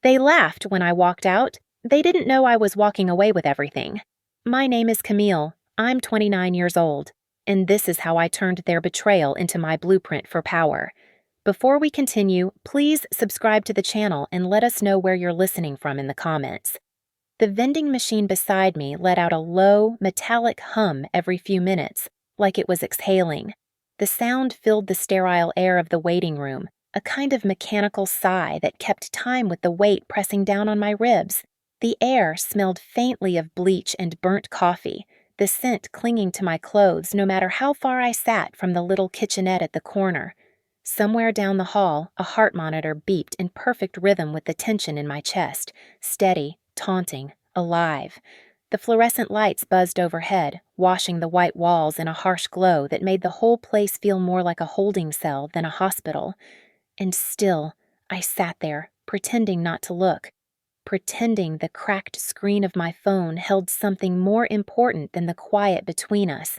They laughed when I walked out. They didn't know I was walking away with everything. My name is Camille. I'm 29 years old, and this is how I turned their betrayal into my blueprint for power. Before we continue, please subscribe to the channel and let us know where you're listening from in the comments. The vending machine beside me let out a low, metallic hum every few minutes, like it was exhaling. The sound filled the sterile air of the waiting room, a kind of mechanical sigh that kept time with the weight pressing down on my ribs. The air smelled faintly of bleach and burnt coffee, the scent clinging to my clothes no matter how far I sat from the little kitchenette at the corner. Somewhere down the hall, a heart monitor beeped in perfect rhythm with the tension in my chest, steady, taunting, alive. The fluorescent lights buzzed overhead, washing the white walls in a harsh glow that made the whole place feel more like a holding cell than a hospital. And still, I sat there, pretending not to look, pretending the cracked screen of my phone held something more important than the quiet between us,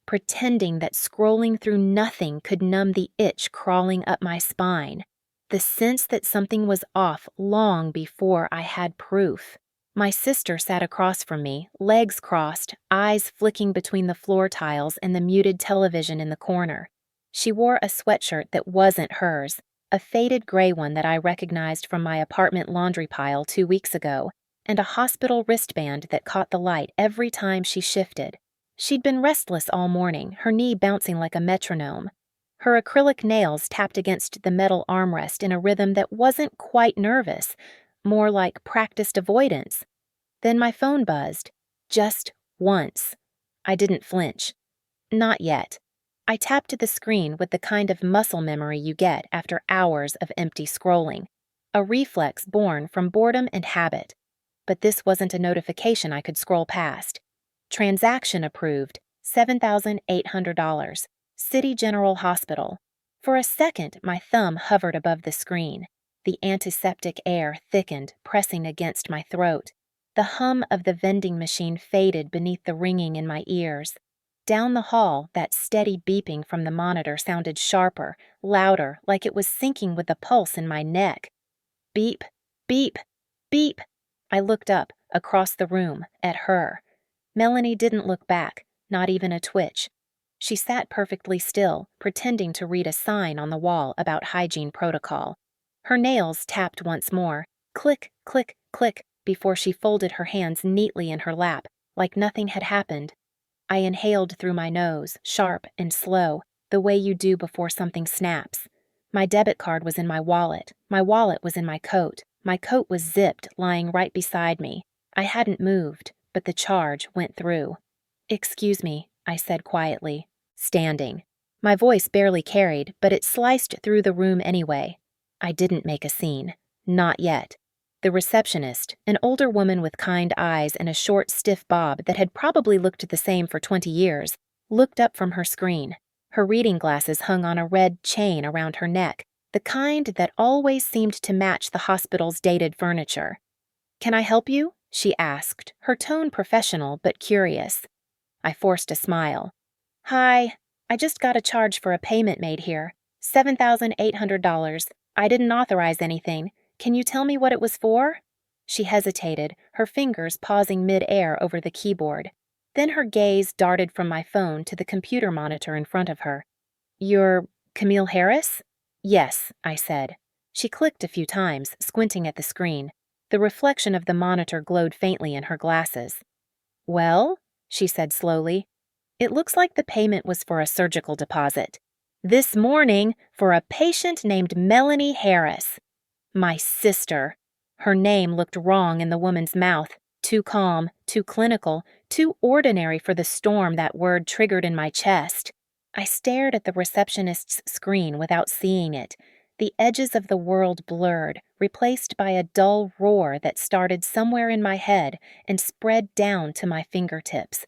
pretending that scrolling through nothing could numb the itch crawling up my spine, the sense that something was off long before I had proof. My sister sat across from me, legs crossed, eyes flicking between the floor tiles and the muted television in the corner. She wore a sweatshirt that wasn't hers, a faded gray one that I recognized from my apartment laundry pile 2 weeks ago, and a hospital wristband that caught the light every time she shifted. She'd been restless all morning, her knee bouncing like a metronome. Her acrylic nails tapped against the metal armrest in a rhythm that wasn't quite nervous, more like practiced avoidance. Then my phone buzzed. Just once. I didn't flinch. Not yet. I tapped the screen with the kind of muscle memory you get after hours of empty scrolling, a reflex born from boredom and habit. But this wasn't a notification I could scroll past. Transaction approved, $7,800. City General Hospital. For a second, my thumb hovered above the screen. The antiseptic air thickened, pressing against my throat. The hum of the vending machine faded beneath the ringing in my ears. Down the hall, that steady beeping from the monitor sounded sharper, louder, like it was syncing with the pulse in my neck. Beep, beep, beep. I looked up, across the room, at her. Melanie didn't look back, not even a twitch. She sat perfectly still, pretending to read a sign on the wall about hygiene protocol. Her nails tapped once more, click, click, click, before she folded her hands neatly in her lap, like nothing had happened. I inhaled through my nose, sharp and slow, the way you do before something snaps. My debit card was in my wallet was in my coat was zipped, lying right beside me. I hadn't moved, but the charge went through. "Excuse me," I said quietly, standing. My voice barely carried, but it sliced through the room anyway. I didn't make a scene. Not yet. The receptionist, an older woman with kind eyes and a short, stiff bob that had probably looked the same for 20 years, looked up from her screen. Her reading glasses hung on a red chain around her neck, the kind that always seemed to match the hospital's dated furniture. "Can I help you?" she asked, her tone professional but curious. I forced a smile. "Hi, I just got a charge for a payment made here. $7,800. I didn't authorize anything. Can you tell me what it was for?" She hesitated, her fingers pausing mid-air over the keyboard. Then her gaze darted from my phone to the computer monitor in front of her. "You're Camille Harris?" "Yes," I said. She clicked a few times, squinting at the screen. The reflection of the monitor glowed faintly in her glasses. "Well," she said slowly, "it looks like the payment was for a surgical deposit. This morning, for a patient named Melanie Harris." My sister. Her name looked wrong in the woman's mouth, too calm, too clinical, too ordinary for the storm that word triggered in my chest. I stared at the receptionist's screen without seeing it, the edges of the world blurred, replaced by a dull roar that started somewhere in my head and spread down to my fingertips.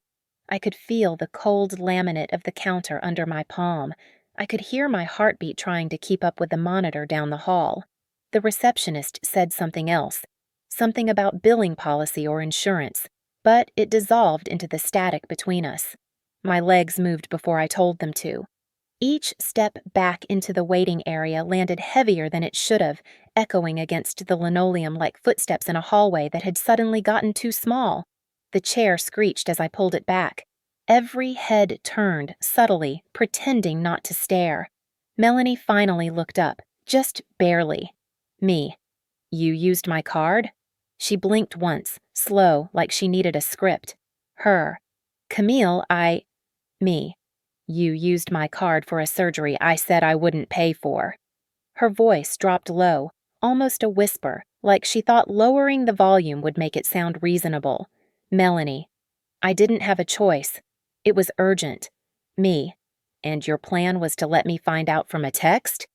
I could feel the cold laminate of the counter under my palm. I could hear my heartbeat trying to keep up with the monitor down the hall. The receptionist said something else, something about billing policy or insurance, but it dissolved into the static between us. My legs moved before I told them to. Each step back into the waiting area landed heavier than it should have, echoing against the linoleum like footsteps in a hallway that had suddenly gotten too small. The chair screeched as I pulled it back. Every head turned, subtly, pretending not to stare. Melanie finally looked up, just barely. Me. You used my card? She blinked once, slow, like she needed a script. Her. Camille, Me. You used my card for a surgery I said I wouldn't pay for. Her voice dropped low, almost a whisper, like she thought lowering the volume would make it sound reasonable. Melanie. I didn't have a choice. It was urgent. Me. And your plan was to let me find out from a text?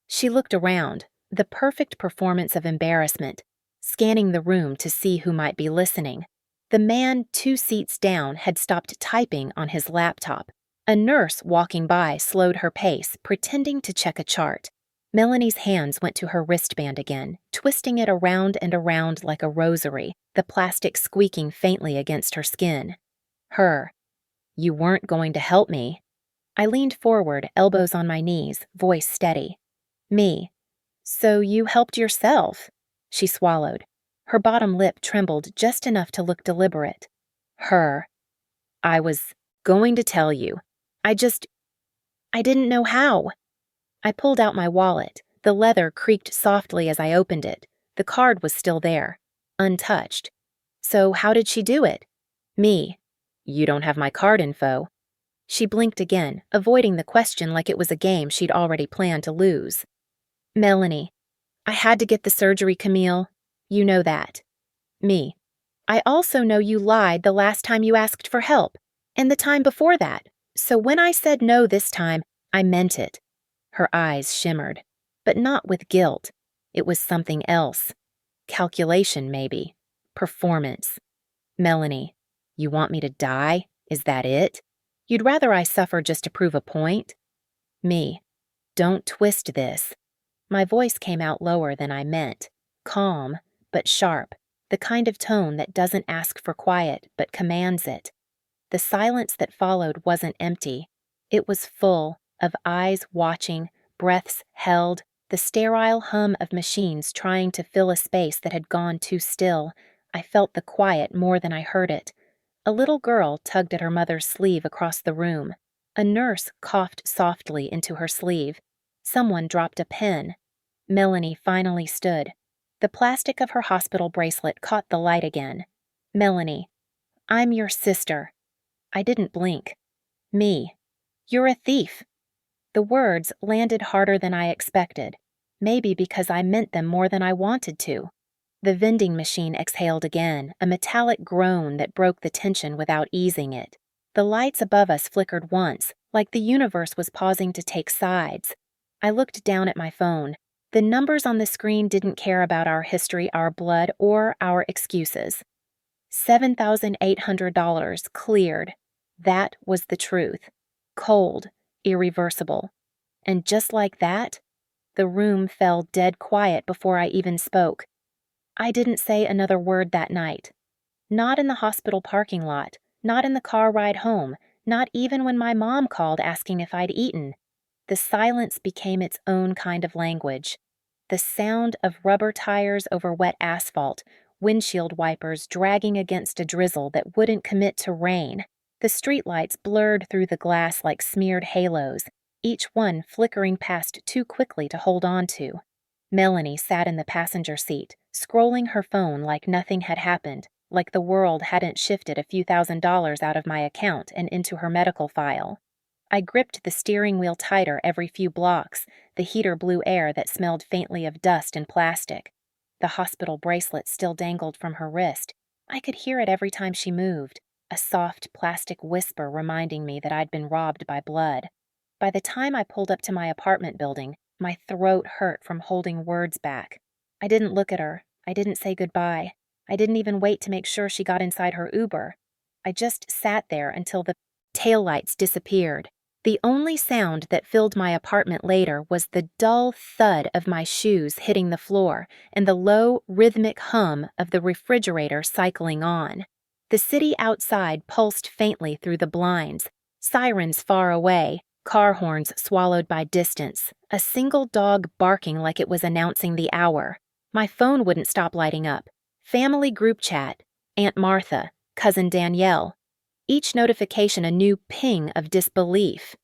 She looked around, the perfect performance of embarrassment, scanning the room to see who might be listening. The man 2 seats down had stopped typing on his laptop. A nurse walking by slowed her pace, pretending to check a chart. Melanie's hands went to her wristband again, twisting it around and around like a rosary, the plastic squeaking faintly against her skin. Her. You weren't going to help me. I leaned forward, elbows on my knees, voice steady. Me. So you helped yourself. She swallowed. Her bottom lip trembled just enough to look deliberate. Her. I was going to tell you. I didn't know how. I pulled out my wallet. The leather creaked softly as I opened it. The card was still there, untouched. So how did she do it? Me. You don't have my card info. She blinked again, avoiding the question like it was a game she'd already planned to lose. Melanie. I had to get the surgery, Camille. You know that. Me. I also know you lied the last time you asked for help, and the time before that. So when I said no this time, I meant it. Her eyes shimmered, but not with guilt. It was something else. Calculation, maybe. Performance. Melanie, you want me to die? Is that it? You'd rather I suffer just to prove a point? Me. Don't twist this. My voice came out lower than I meant. Calm, but sharp. The kind of tone that doesn't ask for quiet, but commands it. The silence that followed wasn't empty. It was full of eyes watching, breaths held, the sterile hum of machines trying to fill a space that had gone too still. I felt the quiet more than I heard it. A little girl tugged at her mother's sleeve across the room. A nurse coughed softly into her sleeve. Someone dropped a pen. Melanie finally stood. The plastic of her hospital bracelet caught the light again. Melanie, I'm your sister. I didn't blink. Me. You're a thief. The words landed harder than I expected, maybe because I meant them more than I wanted to. The vending machine exhaled again, a metallic groan that broke the tension without easing it. The lights above us flickered once, like the universe was pausing to take sides. I looked down at my phone. The numbers on the screen didn't care about our history, our blood, or our excuses. $7,800 cleared. That was the truth. Cold, irreversible. And just like that, the room fell dead quiet before I even spoke. I didn't say another word that night. Not in the hospital parking lot, not in the car ride home, not even when my mom called asking if I'd eaten. The silence became its own kind of language. The sound of rubber tires over wet asphalt, windshield wipers dragging against a drizzle that wouldn't commit to rain. The streetlights blurred through the glass like smeared halos, each one flickering past too quickly to hold on to. Melanie sat in the passenger seat, scrolling her phone like nothing had happened, like the world hadn't shifted a few $1,000s out of my account and into her medical file. I gripped the steering wheel tighter every few blocks, the heater blew air that smelled faintly of dust and plastic. The hospital bracelet still dangled from her wrist. I could hear it every time she moved, a soft plastic whisper reminding me that I'd been robbed by blood. By the time I pulled up to my apartment building, my throat hurt from holding words back. I didn't look at her. I didn't say goodbye. I didn't even wait to make sure she got inside her Uber. I just sat there until the taillights disappeared. The only sound that filled my apartment later was the dull thud of my shoes hitting the floor and the low, rhythmic hum of the refrigerator cycling on. The city outside pulsed faintly through the blinds, sirens far away, car horns swallowed by distance, A single dog barking like it was announcing the hour. My phone wouldn't stop lighting up. Family group chat. Aunt Martha, Cousin Danielle. Each notification a new ping of disbelief.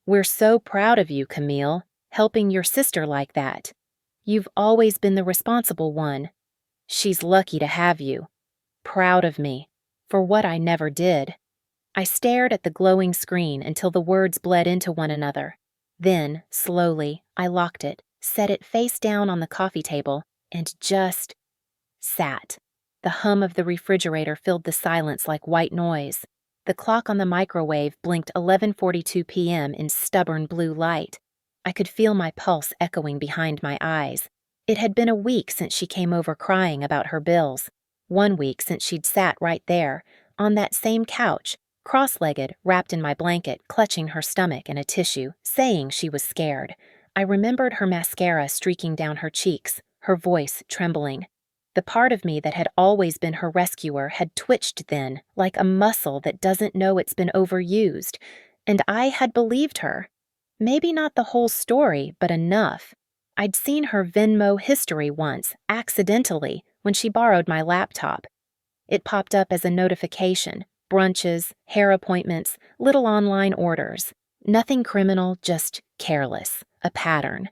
"We're so proud of you, Camille, helping your sister like that. You've always been the responsible one. She's lucky to have you. Proud of me. For what I never did." I stared at the glowing screen until the words bled into one another. Then, slowly, I locked it, set it face down on the coffee table, and just sat. The hum of the refrigerator filled the silence like white noise. The clock on the microwave blinked 11:42 p.m. in stubborn blue light. I could feel my pulse echoing behind my eyes. It had been a week since she came over crying about her bills. 1 week since she'd sat right there, on that same couch, cross-legged, wrapped in my blanket, clutching her stomach in a tissue, saying she was scared. I remembered her mascara streaking down her cheeks, her voice trembling. The part of me that had always been her rescuer had twitched then, like a muscle that doesn't know it's been overused, and I had believed her. Maybe not the whole story, but enough. I'd seen her Venmo history once, accidentally, when she borrowed my laptop. It popped up as a notification: brunches, hair appointments, little online orders. Nothing criminal, just careless, a pattern.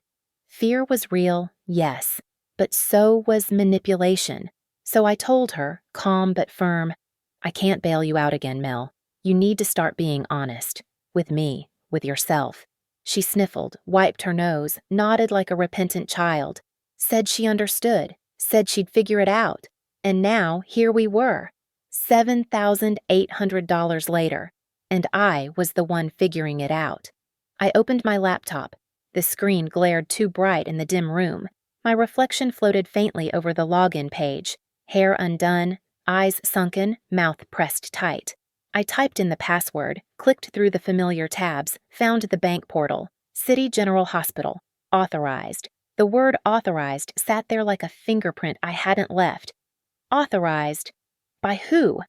Fear was real, yes, but so was manipulation. So I told her, calm but firm, "I can't bail you out again, Mel. You need to start being honest. With me, with yourself." She sniffled, wiped her nose, nodded like a repentant child, said she understood, said she'd figure it out. And now, here we were, $7,800 later, and I was the one figuring it out. I opened my laptop. The screen glared too bright in the dim room. My reflection floated faintly over the login page, hair undone, eyes sunken, mouth pressed tight. I typed in the password, clicked through the familiar tabs, found the bank portal, City General Hospital, authorized. The word authorized sat there like a fingerprint I hadn't left. Authorized? By who?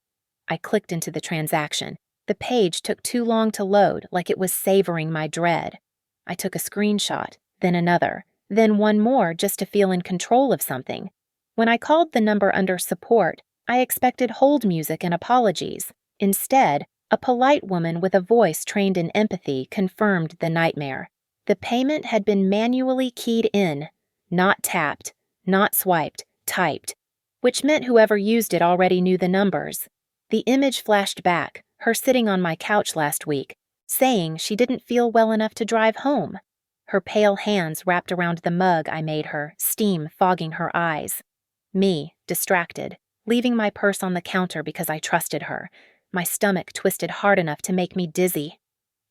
I clicked into the transaction. The page took too long to load, like it was savoring my dread. I took a screenshot, then another, then one more just to feel in control of something. When I called the number under support, I expected hold music and apologies. Instead, a polite woman with a voice trained in empathy confirmed the nightmare. The payment had been manually keyed in, not tapped, not swiped, typed, which meant whoever used it already knew the numbers. The image flashed back, her sitting on my couch last week, saying she didn't feel well enough to drive home. Her pale hands wrapped around the mug I made her, steam fogging her eyes. Me, distracted, leaving my purse on the counter because I trusted her. My stomach twisted hard enough to make me dizzy.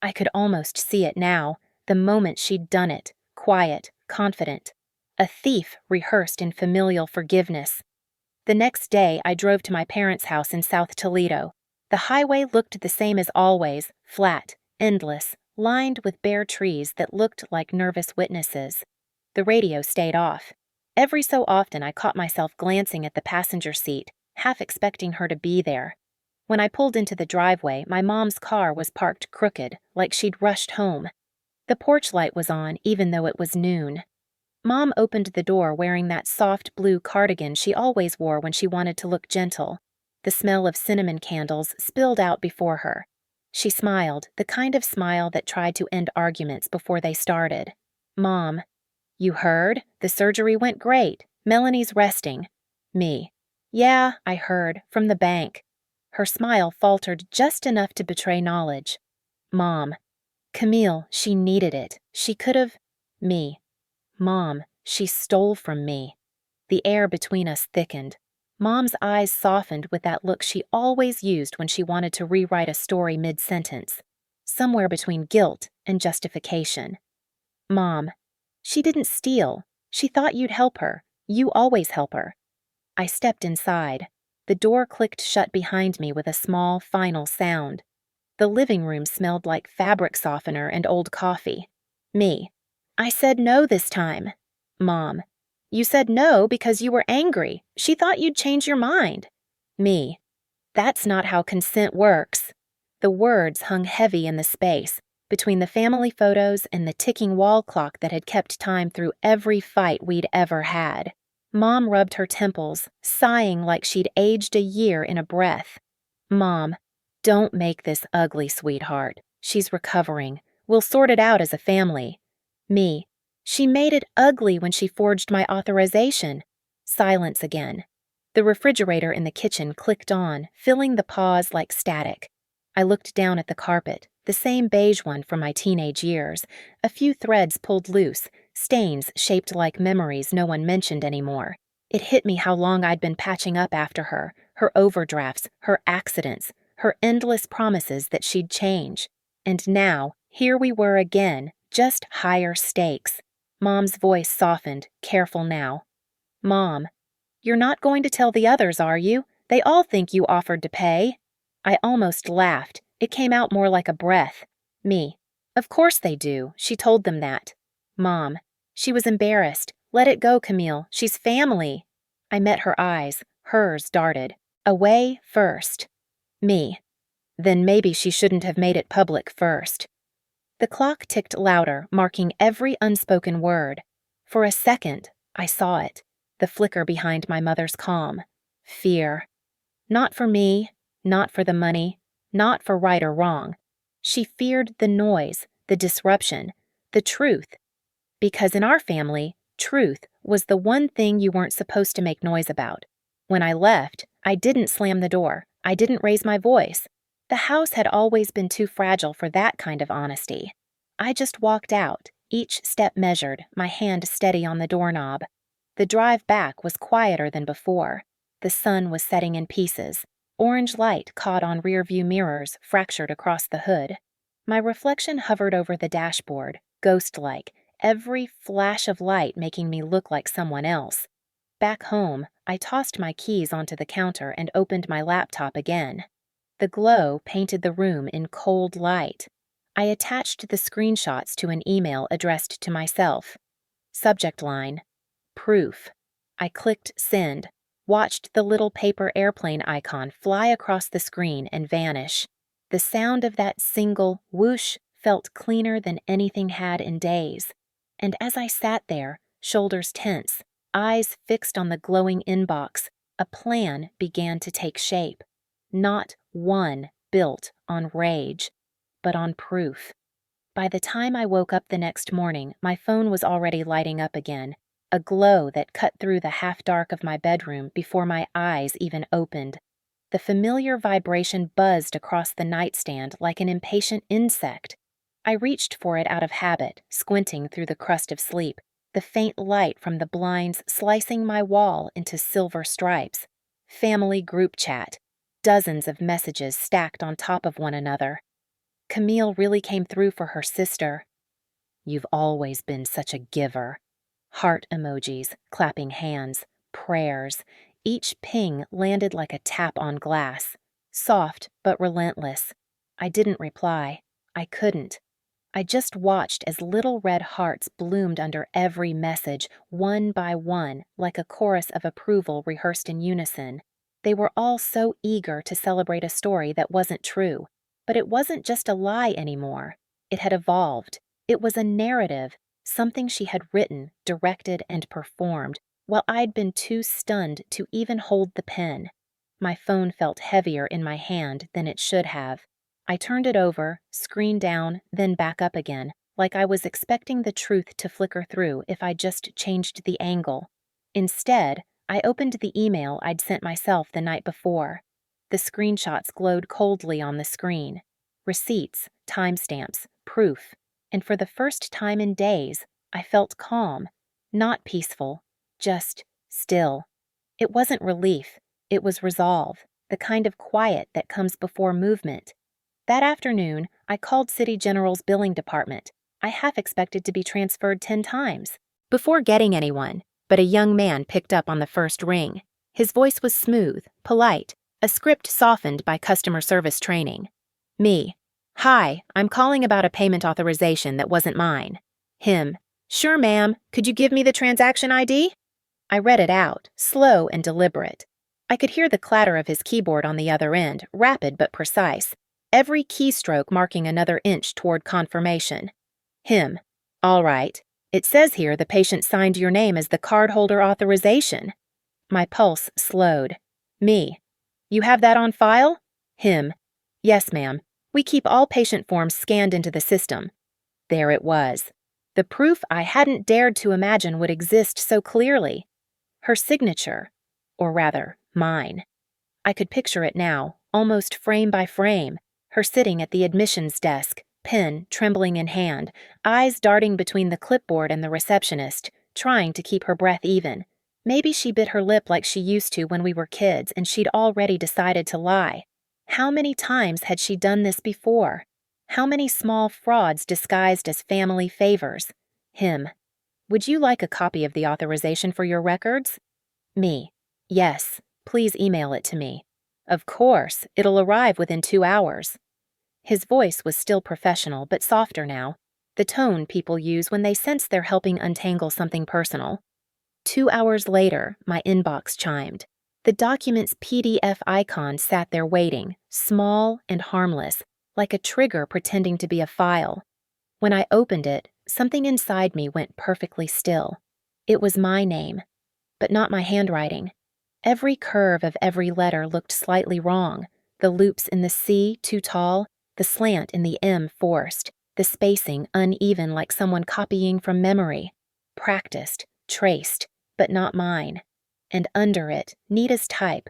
I could almost see it now, the moment she'd done it, quiet, confident. A thief rehearsed in familial forgiveness. The next day, I drove to my parents' house in South Toledo. The highway looked the same as always, flat, endless, lined with bare trees that looked like nervous witnesses. The radio stayed off. Every so often, I caught myself glancing at the passenger seat, half expecting her to be there. When I pulled into the driveway, my mom's car was parked crooked, like she'd rushed home. The porch light was on, even though it was noon. Mom opened the door wearing that soft blue cardigan she always wore when she wanted to look gentle. The smell of cinnamon candles spilled out before her. She smiled, the kind of smile that tried to end arguments before they started. "Mom, you heard? The surgery went great. Melanie's resting." Me. "Yeah, I heard, from the bank." Her smile faltered just enough to betray knowledge. "Mom. Camille, she needed it. She could've—" Me. "Mom, she stole from me." The air between us thickened. Mom's eyes softened with that look she always used when she wanted to rewrite a story mid-sentence, somewhere between guilt and justification. "Mom, she didn't steal. She thought you'd help her. You always help her." I stepped inside. The door clicked shut behind me with a small, final sound. The living room smelled like fabric softener and old coffee. Me. "I said no this time." Mom. "You said no because you were angry. She thought you'd change your mind." Me. "That's not how consent works." The words hung heavy in the space, Between the family photos and the ticking wall clock that had kept time through every fight we'd ever had, Mom rubbed her temples, sighing like she'd aged a year in a breath. Mom, don't make this ugly, sweetheart. She's recovering. We'll sort it out as a family. Me, she made it ugly when she forged my authorization. Silence again. The refrigerator in the kitchen clicked on, filling the pause like static. I looked down at the carpet, the same beige one from my teenage years, a few threads pulled loose, stains shaped like memories no one mentioned anymore. It hit me how long I'd been patching up after her overdrafts, her accidents, her endless promises that she'd change. And now, here we were again, just higher stakes. Mom's voice softened, careful now. Mom, you're not going to tell the others, are you? They all think you offered to pay. I almost laughed. It came out more like a breath. Me, of course they do. She told them that. Mom, she was embarrassed. Let it go, Camille. She's family. I met her eyes. Hers darted. Away first. Me, then maybe she shouldn't have made it public first. The clock ticked louder, marking every unspoken word. For a second, I saw it, the flicker behind my mother's calm. Fear. Not for me, not for the money, not for right or wrong. She feared the noise, the disruption, the truth. Because in our family, truth was the one thing you weren't supposed to make noise about. When I left, I didn't slam the door. I didn't raise my voice. The house had always been too fragile for that kind of honesty. I just walked out, each step measured, my hand steady on the doorknob. The drive back was quieter than before. The sun was setting in pieces. Orange light caught on rearview mirrors, fractured across the hood. My reflection hovered over the dashboard, ghost-like, every flash of light making me look like someone else. Back home, I tossed my keys onto the counter and opened my laptop again. The glow painted the room in cold light. I attached the screenshots to an email addressed to myself. Subject line, proof. I clicked send, watched the little paper airplane icon fly across the screen and vanish. The sound of that single whoosh felt cleaner than anything had in days. And as I sat there, shoulders tense, eyes fixed on the glowing inbox, a plan began to take shape. Not one built on rage, but on proof. By the time I woke up the next morning, my phone was already lighting up again, a glow that cut through the half-dark of my bedroom before my eyes even opened. The familiar vibration buzzed across the nightstand like an impatient insect. I reached for it out of habit, squinting through the crust of sleep, the faint light from the blinds slicing my wall into silver stripes. Family group chat. Dozens of messages stacked on top of one another. Camille really came through for her sister. You've always been such a giver. Heart emojis, clapping hands, prayers. Each ping landed like a tap on glass. Soft but relentless. I didn't reply. I couldn't. I just watched as little red hearts bloomed under every message, one by one, like a chorus of approval rehearsed in unison. They were all so eager to celebrate a story that wasn't true. But it wasn't just a lie anymore. It had evolved. It was a narrative, something she had written, directed, and performed, while I'd been too stunned to even hold the pen. My phone felt heavier in my hand than it should have. I turned it over, screen down, then back up again, like I was expecting the truth to flicker through if I just changed the angle. Instead, I opened the email I'd sent myself the night before. The screenshots glowed coldly on the screen. Receipts, timestamps, proof. And for the first time in days, I felt calm. Not peaceful, just still. It wasn't relief. It was resolve, the kind of quiet that comes before movement. That afternoon, I called City General's billing department. I half expected to be transferred 10 times. Before getting anyone, but a young man picked up on the first ring. His voice was smooth, polite, a script softened by customer service training. Me. Hi, I'm calling about a payment authorization that wasn't mine. Him. Sure, ma'am. Could you give me the transaction ID? I read it out, slow and deliberate. I could hear the clatter of his keyboard on the other end, rapid but precise. every keystroke marking another inch toward confirmation. Him. All right. It says here the patient signed your name as the cardholder authorization. My pulse slowed. Me. You have that on file? Him. Yes, ma'am. We keep all patient forms scanned into the system. There it was. The proof I hadn't dared to imagine would exist so clearly. Her signature. Or rather, mine. I could picture it now, almost frame by frame, her sitting at the admissions desk, pen trembling in hand, eyes darting between the clipboard and the receptionist, trying to keep her breath even. Maybe she bit her lip like she used to when we were kids and she'd already decided to lie. How many times had she done this before? How many small frauds disguised as family favors? Him. Would you like a copy of the authorization for your records? Me. Yes. Please email it to me. Of course, it'll arrive within 2 hours. His voice was still professional, but softer now, the tone people use when they sense they're helping untangle something personal. 2 hours later, my inbox chimed. The document's PDF icon sat there waiting, small and harmless, like a trigger pretending to be a file. When I opened it, something inside me went perfectly still. It was my name, but not my handwriting. Every curve of every letter looked slightly wrong, the loops in the C too tall, the slant in the M forced, the spacing uneven like someone copying from memory. Practiced, traced, but not mine. And under it, neat as type,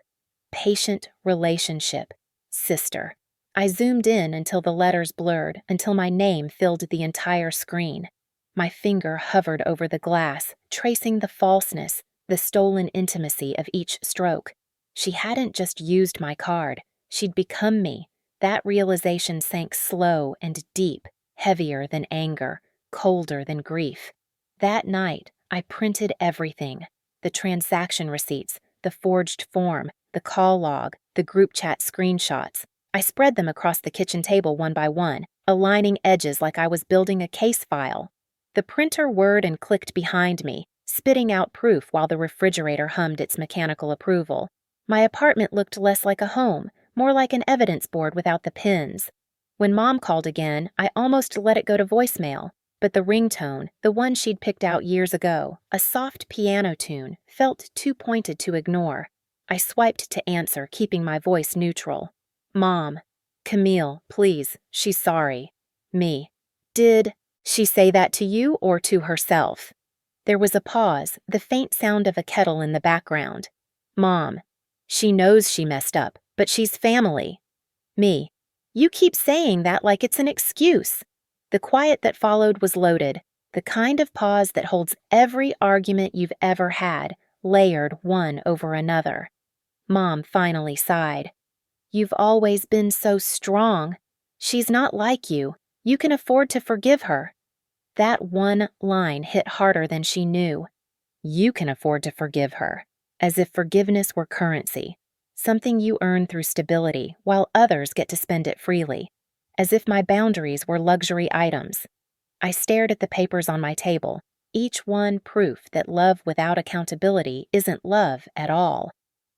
patient relationship, sister. I zoomed in until the letters blurred, until my name filled the entire screen. My finger hovered over the glass, tracing the falseness, the stolen intimacy of each stroke. She hadn't just used my card, she'd become me. That realization sank slow and deep, heavier than anger, colder than grief. That night, I printed everything. The transaction receipts, the forged form, the call log, the group chat screenshots. I spread them across the kitchen table one by one, aligning edges like I was building a case file. The printer whirred and clicked behind me, spitting out proof while the refrigerator hummed its mechanical approval. My apartment looked less like a home, more like an evidence board without the pins. When Mom called again, I almost let it go to voicemail, but the ringtone, the one she'd picked out years ago, a soft piano tune, felt too pointed to ignore. I swiped to answer, keeping my voice neutral. Mom. Camille, please, she's sorry. Me. Did she say that to you or to herself? There was a pause, the faint sound of a kettle in the background. Mom. She knows she messed up, but she's family. Me. You keep saying that like it's an excuse. The quiet that followed was loaded, the kind of pause that holds every argument you've ever had, layered one over another. Mom finally sighed. You've always been so strong. She's not like you. You can afford to forgive her. That one line hit harder than she knew. You can afford to forgive her, as if forgiveness were currency, something you earn through stability while others get to spend it freely, as if my boundaries were luxury items. I stared at the papers on my table, each one proof that love without accountability isn't love at all.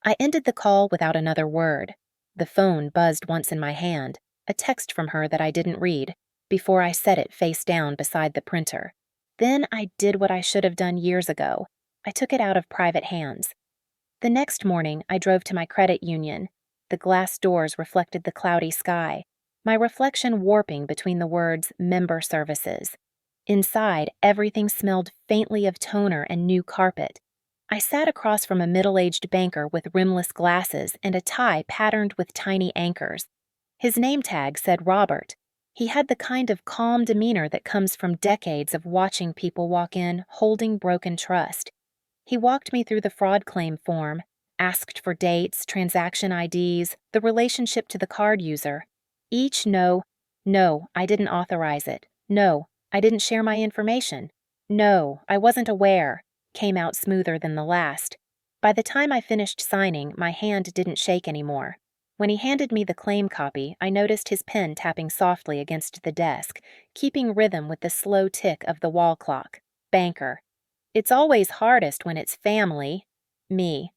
I ended the call without another word. The phone buzzed once in my hand, a text from her that I didn't read, before I set it face down beside the printer. Then I did what I should have done years ago. I took it out of private hands. The next morning, I drove to my credit union. The glass doors reflected the cloudy sky, my reflection warping between the words member services. Inside, everything smelled faintly of toner and new carpet. I sat across from a middle-aged banker with rimless glasses and a tie patterned with tiny anchors. His name tag said Robert. He had the kind of calm demeanor that comes from decades of watching people walk in holding broken trust. He walked me through the fraud claim form, asked for dates, transaction IDs, the relationship to the card user. Each no, I didn't authorize it. No, I didn't share my information. No, I wasn't aware, came out smoother than the last. By the time I finished signing, my hand didn't shake anymore. When he handed me the claim copy, I noticed his pen tapping softly against the desk, keeping rhythm with the slow tick of the wall clock. Banker. It's always hardest when it's family. Me.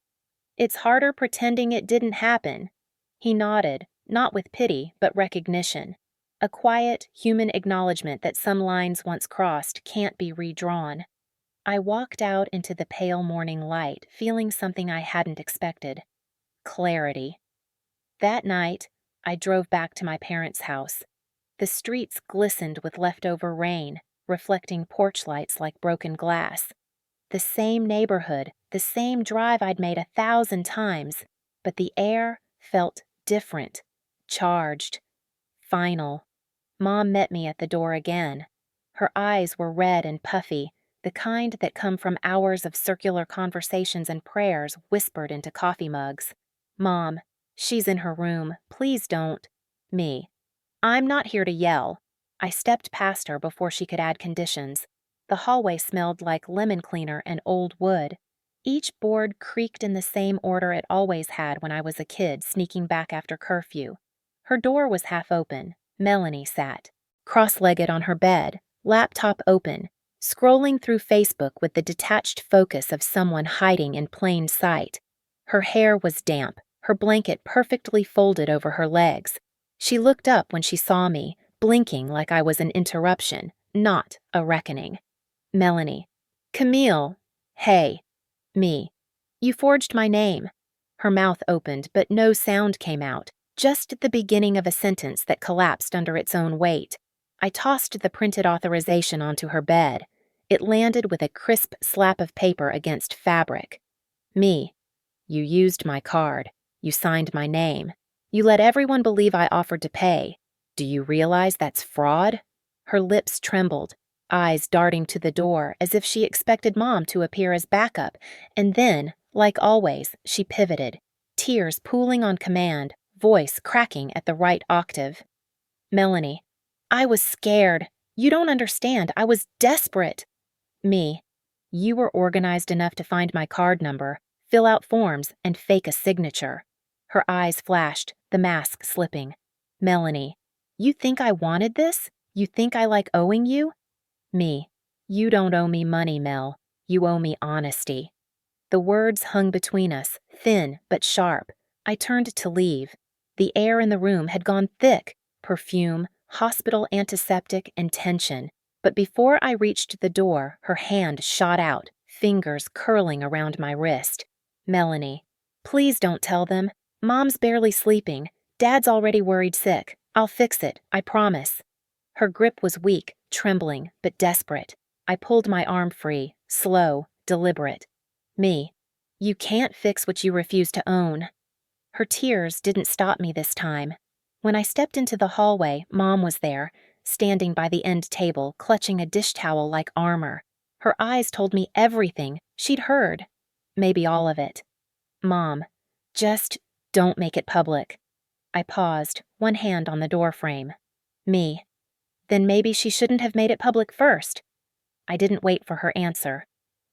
It's harder pretending it didn't happen. He nodded, not with pity, but recognition. A quiet, human acknowledgement that some lines once crossed can't be redrawn. I walked out into the pale morning light, feeling something I hadn't expected. Clarity. That night, I drove back to my parents' house. The streets glistened with leftover rain, reflecting porch lights like broken glass. The same neighborhood, the same drive I'd made 1,000 times, but the air felt different, charged, final. Mom met me at the door again. Her eyes were red and puffy, the kind that come from hours of circular conversations and prayers whispered into coffee mugs. Mom, she's in her room. Please don't. Me. I'm not here to yell. I stepped past her before she could add conditions. The hallway smelled like lemon cleaner and old wood. Each board creaked in the same order it always had when I was a kid sneaking back after curfew. Her door was half open. Melanie sat, cross-legged on her bed, laptop open, scrolling through Facebook with the detached focus of someone hiding in plain sight. Her hair was damp, her blanket perfectly folded over her legs. She looked up when she saw me, blinking like I was an interruption, not a reckoning. Melanie. Camille. Hey. Me. You forged my name. Her mouth opened, but no sound came out, just the beginning of a sentence that collapsed under its own weight. I tossed the printed authorization onto her bed. It landed with a crisp slap of paper against fabric. Me. You used my card. You signed my name. You let everyone believe I offered to pay. Do you realize that's fraud? Her lips trembled, eyes darting to the door as if she expected Mom to appear as backup, and then, like always, she pivoted, tears pooling on command, voice cracking at the right octave. Melanie. I was scared. You don't understand. I was desperate. Me. You were organized enough to find my card number, fill out forms, and fake a signature. Her eyes flashed, the mask slipping. Melanie. You think I wanted this? You think I like owing you? Me. You don't owe me money, Mel. You owe me honesty. The words hung between us, thin but sharp. I turned to leave. The air in the room had gone thick, perfume, hospital antiseptic, and tension. But before I reached the door, her hand shot out, fingers curling around my wrist. Melanie. Please don't tell them. Mom's barely sleeping. Dad's already worried sick. I'll fix it, I promise. Her grip was weak, trembling, but desperate. I pulled my arm free, slow, deliberate. Me. You can't fix what you refuse to own. Her tears didn't stop me this time. When I stepped into the hallway, Mom was there, standing by the end table, clutching a dish towel like armor. Her eyes told me everything she'd heard. Maybe all of it. Mom, just don't make it public. I paused, one hand on the doorframe. Me. Then maybe she shouldn't have made it public first. I didn't wait for her answer.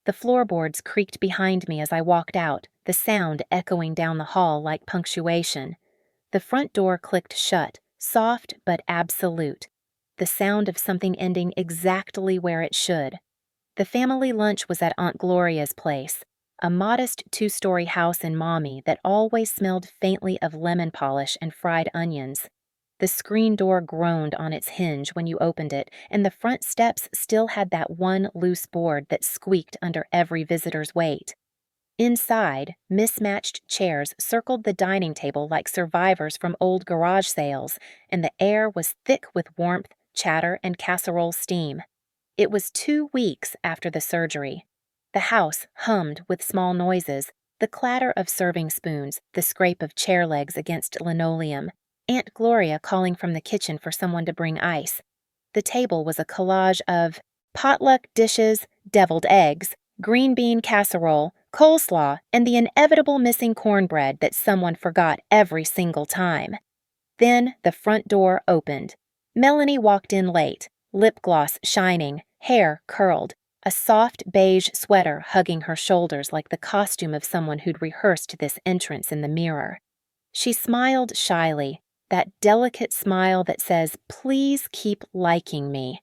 The floorboards creaked behind me as I walked out, the sound echoing down the hall like punctuation. The front door clicked shut, soft but absolute. The sound of something ending exactly where it should. The family lunch was at Aunt Gloria's place, a modest 2-story house in Maumee that always smelled faintly of lemon polish and fried onions. The screen door groaned on its hinge when you opened it, and the front steps still had that one loose board that squeaked under every visitor's weight. Inside, mismatched chairs circled the dining table like survivors from old garage sales, and the air was thick with warmth, chatter, and casserole steam. It was 2 weeks after the surgery. The house hummed with small noises, the clatter of serving spoons, the scrape of chair legs against linoleum, Aunt Gloria calling from the kitchen for someone to bring ice. The table was a collage of potluck dishes, deviled eggs, green bean casserole, coleslaw, and the inevitable missing cornbread that someone forgot every single time. Then the front door opened. Melanie walked in late, lip gloss shining, hair curled, a soft beige sweater hugging her shoulders like the costume of someone who'd rehearsed this entrance in the mirror. She smiled shyly, that delicate smile that says, "Please keep liking me."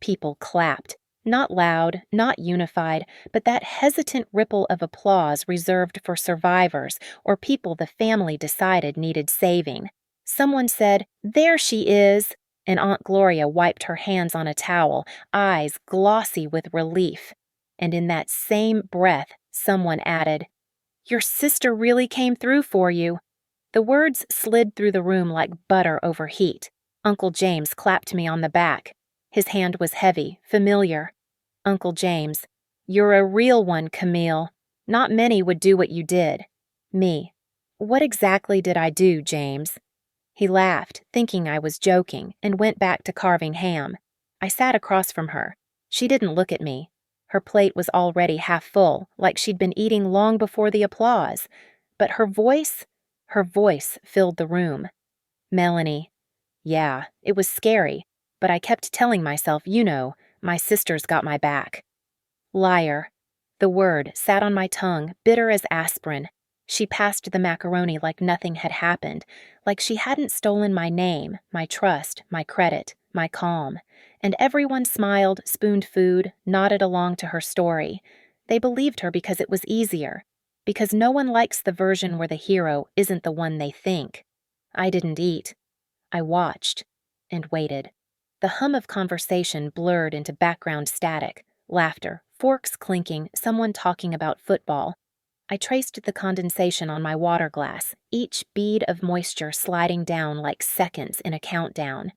People clapped, not loud, not unified, but that hesitant ripple of applause reserved for survivors or people the family decided needed saving. Someone said, "There she is," and Aunt Gloria wiped her hands on a towel, eyes glossy with relief. And in that same breath, someone added, "Your sister really came through for you." The words slid through the room like butter over heat. Uncle James clapped me on the back. His hand was heavy, familiar. Uncle James, "You're a real one, Camille. Not many would do what you did." Me, "What exactly did I do, James?" He laughed, thinking I was joking, and went back to carving ham. I sat across from her. She didn't look at me. Her plate was already half full, like she'd been eating long before the applause. But her voice filled the room. "Melanie." Yeah, it was scary, but I kept telling myself, my sister's got my back. "Liar." The word sat on my tongue, bitter as aspirin. She passed the macaroni like nothing had happened, like she hadn't stolen my name, my trust, my credit, my calm. And everyone smiled, spooned food, nodded along to her story. They believed her because it was easier, because no one likes the version where the hero isn't the one they think. I didn't eat. I watched and waited. The hum of conversation blurred into background static, laughter, forks clinking, someone talking about football. I traced the condensation on my water glass, each bead of moisture sliding down like seconds in a countdown.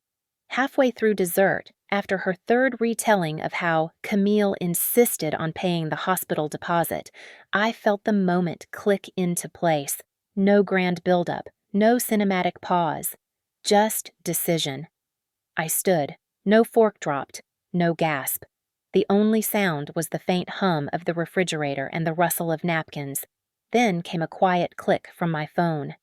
Halfway through dessert, after her third retelling of how Camille insisted on paying the hospital deposit, I felt the moment click into place. No grand buildup, no cinematic pause, just decision. I stood, no fork dropped, no gasp. The only sound was the faint hum of the refrigerator and the rustle of napkins. Then came a quiet click from my phone.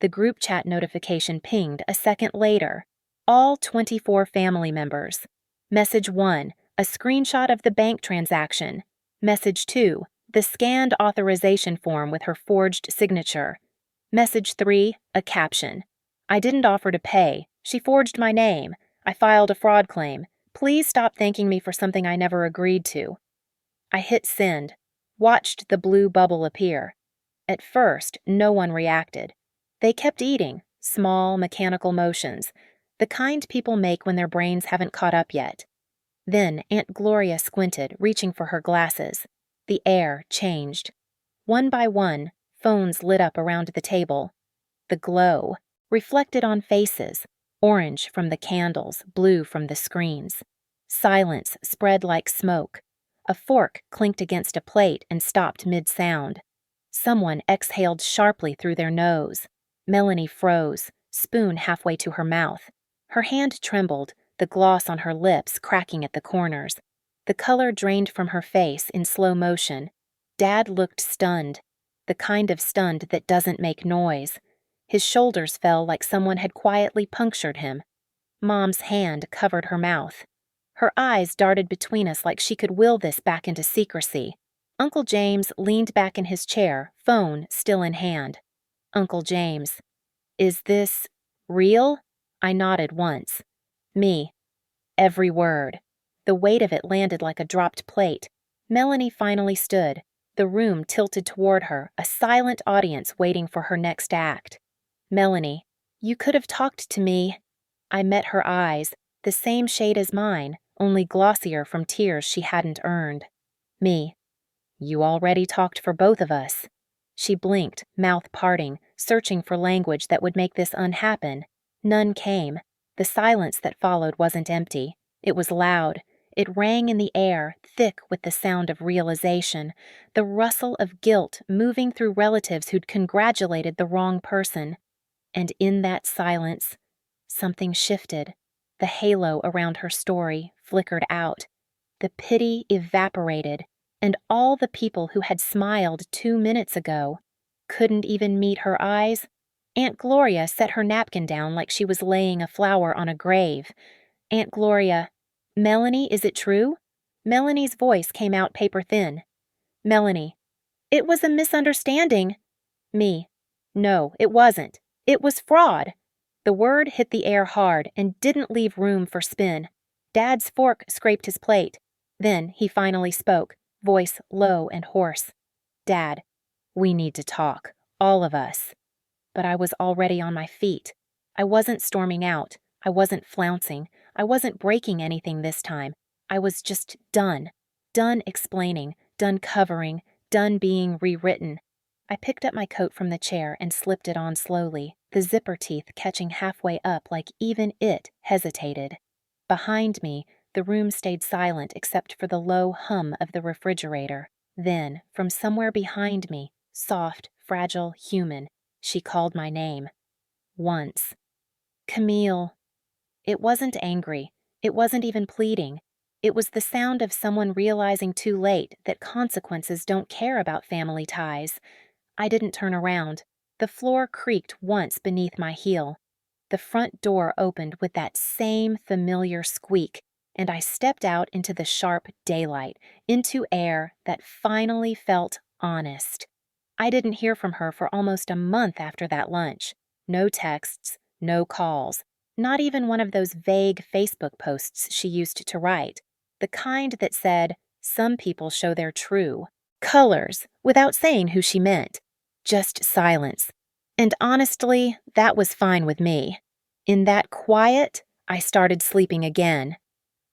The group chat notification pinged a second later. All 24 family members. Message 1, a screenshot of the bank transaction. Message 2, the scanned authorization form with her forged signature. Message 3, a caption. "I didn't offer to pay. She forged my name. I filed a fraud claim. Please stop thanking me for something I never agreed to." I hit send, watched the blue bubble appear. At first, no one reacted. They kept eating, small, mechanical motions, the kind people make when their brains haven't caught up yet. Then Aunt Gloria squinted, reaching for her glasses. The air changed. One by one, phones lit up around the table. The glow, reflected on faces, orange from the candles, blue from the screens. Silence spread like smoke. A fork clinked against a plate and stopped mid-sound. Someone exhaled sharply through their nose. Melanie froze, spoon halfway to her mouth. Her hand trembled, the gloss on her lips cracking at the corners. The color drained from her face in slow motion. Dad looked stunned, the kind of stunned that doesn't make noise. His shoulders fell like someone had quietly punctured him. Mom's hand covered her mouth. Her eyes darted between us like she could will this back into secrecy. Uncle James leaned back in his chair, phone still in hand. "Uncle James, is this real?" I nodded once. Me, every word. The weight of it landed like a dropped plate. Melanie finally stood, the room tilted toward her, a silent audience waiting for her next act. "Melanie, you could have talked to me." I met her eyes, the same shade as mine, only glossier from tears she hadn't earned. Me, "You already talked for both of us." She blinked, mouth parting, searching for language that would make this unhappen. None came. The silence that followed wasn't empty. It was loud. It rang in the air, thick with the sound of realization, the rustle of guilt moving through relatives who'd congratulated the wrong person. And in that silence, something shifted. The halo around her story flickered out. The pity evaporated, and all the people who had smiled 2 minutes ago couldn't even meet her eyes. Aunt Gloria set her napkin down like she was laying a flower on a grave. Aunt Gloria, "Melanie, is it true?" Melanie's voice came out paper thin. Melanie, "It was a misunderstanding." Me, "No, it wasn't. It was fraud." The word hit the air hard and didn't leave room for spin. Dad's fork scraped his plate. Then he finally spoke, voice low and hoarse. "Dad, we need to talk, all of us." But I was already on my feet. I wasn't storming out. I wasn't flouncing. I wasn't breaking anything this time. I was just done. Done explaining, done covering, done being rewritten. I picked up my coat from the chair and slipped it on slowly, the zipper teeth catching halfway up like even it hesitated. Behind me, the room stayed silent except for the low hum of the refrigerator. Then, from somewhere behind me, soft, fragile, human, she called my name. Once. Camille. It wasn't angry. It wasn't even pleading. It was the sound of someone realizing too late that consequences don't care about family ties. I didn't turn around. The floor creaked once beneath my heel. The front door opened with that same familiar squeak, and I stepped out into the sharp daylight, into air that finally felt honest. I didn't hear from her for almost a month after that lunch. No texts, no calls, not even one of those vague Facebook posts she used to write, the kind that said, "Some people show their true colors," without saying who she meant. Just silence. And honestly, that was fine with me. In that quiet, I started sleeping again.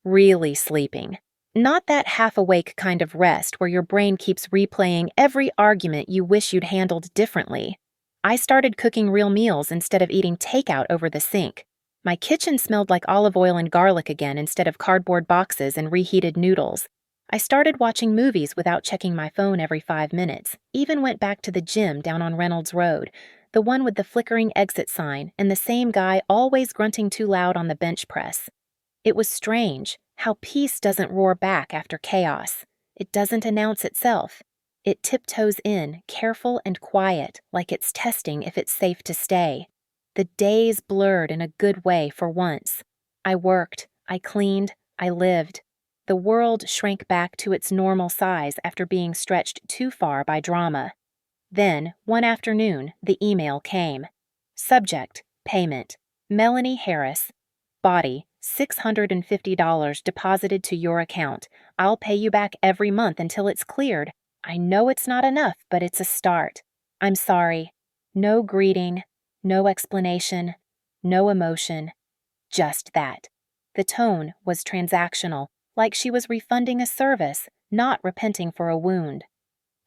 Really sleeping. Not that half-awake kind of rest where your brain keeps replaying every argument you wish you'd handled differently. I started cooking real meals instead of eating takeout over the sink. My kitchen smelled like olive oil and garlic again instead of cardboard boxes and reheated noodles. I started watching movies without checking my phone every 5 minutes, even went back to the gym down on Reynolds Road, the one with the flickering exit sign and the same guy always grunting too loud on the bench press. It was strange how peace doesn't roar back after chaos. It doesn't announce itself. It tiptoes in, careful and quiet, like it's testing if it's safe to stay. The days blurred in a good way for once. I worked, I cleaned, I lived. The world shrank back to its normal size after being stretched too far by drama. Then, one afternoon, the email came. Subject, payment. Melanie Harris. Body, $650 deposited to your account. I'll pay you back every month until it's cleared. I know it's not enough, but it's a start. I'm sorry. No greeting, no explanation, no emotion. Just that. The tone was transactional, like she was refunding a service, not repenting for a wound.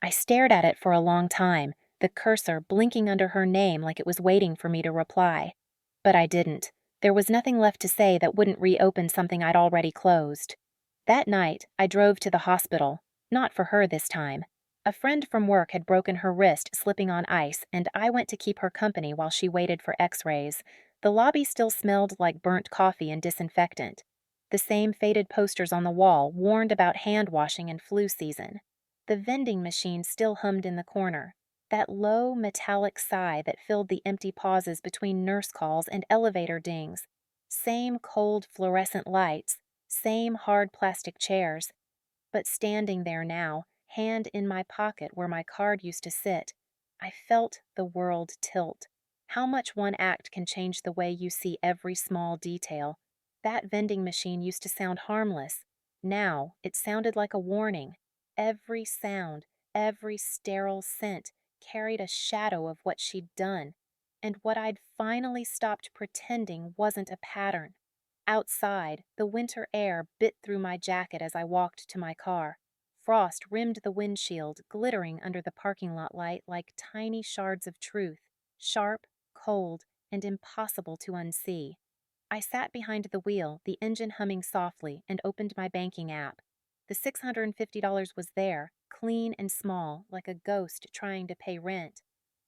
I stared at it for a long time, the cursor blinking under her name like it was waiting for me to reply. But I didn't. There was nothing left to say that wouldn't reopen something I'd already closed. That night, I drove to the hospital. Not for her this time. A friend from work had broken her wrist slipping on ice, and I went to keep her company while she waited for x-rays. The lobby still smelled like burnt coffee and disinfectant. The same faded posters on the wall warned about hand washing and flu season. The vending machine still hummed in the corner. That low, metallic sigh that filled the empty pauses between nurse calls and elevator dings. Same cold fluorescent lights, same hard plastic chairs. But standing there now, hand in my pocket where my card used to sit, I felt the world tilt. How much one act can change the way you see every small detail. That vending machine used to sound harmless. Now it sounded like a warning. Every sound, every sterile scent carried a shadow of what she'd done, and what I'd finally stopped pretending wasn't a pattern. Outside, the winter air bit through my jacket as I walked to my car. Frost rimmed the windshield, glittering under the parking lot light like tiny shards of truth, sharp, cold, and impossible to unsee. I sat behind the wheel, the engine humming softly, and opened my banking app. The $650 was there, clean and small, like a ghost trying to pay rent.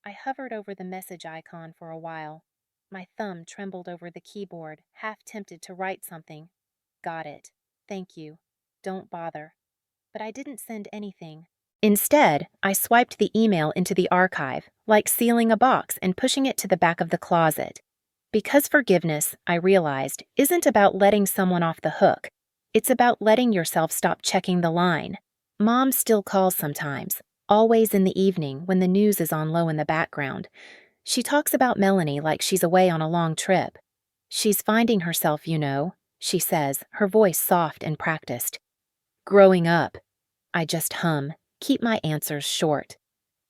I hovered over the message icon for a while. My thumb trembled over the keyboard, half tempted to write something. Got it. Thank you. Don't bother. But I didn't send anything. Instead, I swiped the email into the archive, like sealing a box and pushing it to the back of the closet. Because forgiveness, I realized, isn't about letting someone off the hook. It's about letting yourself stop checking the line. Mom still calls sometimes, always in the evening when the news is on low in the background. She talks about Melanie like she's away on a long trip. She's finding herself, you know, she says, her voice soft and practiced. Growing up. I just hum, keep my answers short.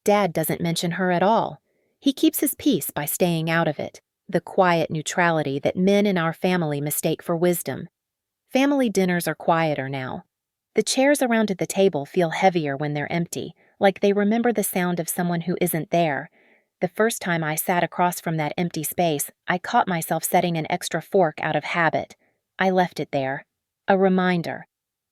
Dad doesn't mention her at all. He keeps his peace by staying out of it. the quiet neutrality that men in our family mistake for wisdom. Family dinners are quieter now. The chairs around the table feel heavier when they're empty, like they remember the sound of someone who isn't there. The first time I sat across from that empty space, I caught myself setting an extra fork out of habit. I left it there. A reminder.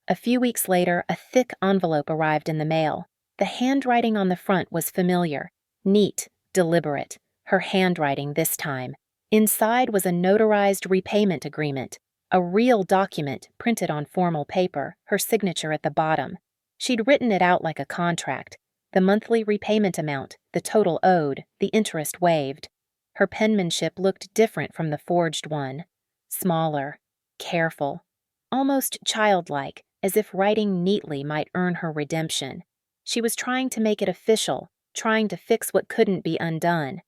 A few weeks later, a thick envelope arrived in the mail. The handwriting on the front was familiar, neat, deliberate. Her handwriting this time. Inside was a notarized repayment agreement, a real document printed on formal paper, her signature at the bottom. She'd written it out like a contract. The monthly repayment amount, the total owed, the interest waived. Her penmanship looked different from the forged one. Smaller, careful, almost childlike, as if writing neatly might earn her redemption. She was trying to make it official, trying to fix what couldn't be undone.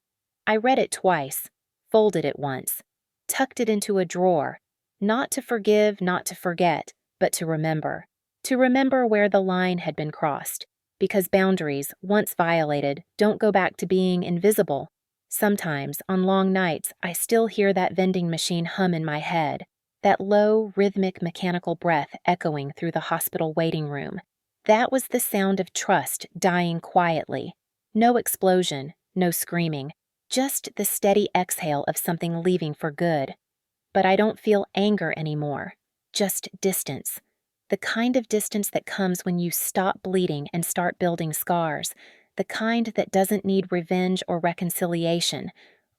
I read it twice, folded it once, tucked it into a drawer, not to forgive, not to forget, but to remember. To remember where the line had been crossed, because boundaries, once violated, don't go back to being invisible. Sometimes, on long nights, I still hear that vending machine hum in my head, that low, rhythmic, mechanical breath echoing through the hospital waiting room. That was the sound of trust dying quietly. No explosion, no screaming, just the steady exhale of something leaving for good. But I don't feel anger anymore, just distance. The kind of distance that comes when you stop bleeding and start building scars. The kind that doesn't need revenge or reconciliation,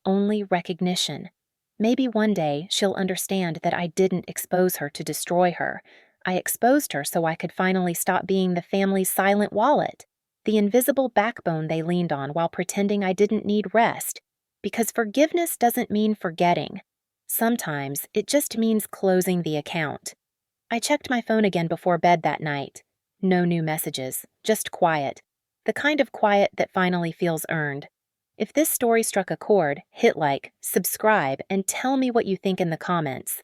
only recognition. Maybe one day she'll understand that I didn't expose her to destroy her. I exposed her so I could finally stop being the family's silent wallet, the invisible backbone they leaned on while pretending I didn't need rest. Because forgiveness doesn't mean forgetting. Sometimes it just means closing the account. I checked my phone again before bed that night. No new messages, just quiet. The kind of quiet that finally feels earned. If this story struck a chord, hit like, subscribe, and tell me what you think in the comments.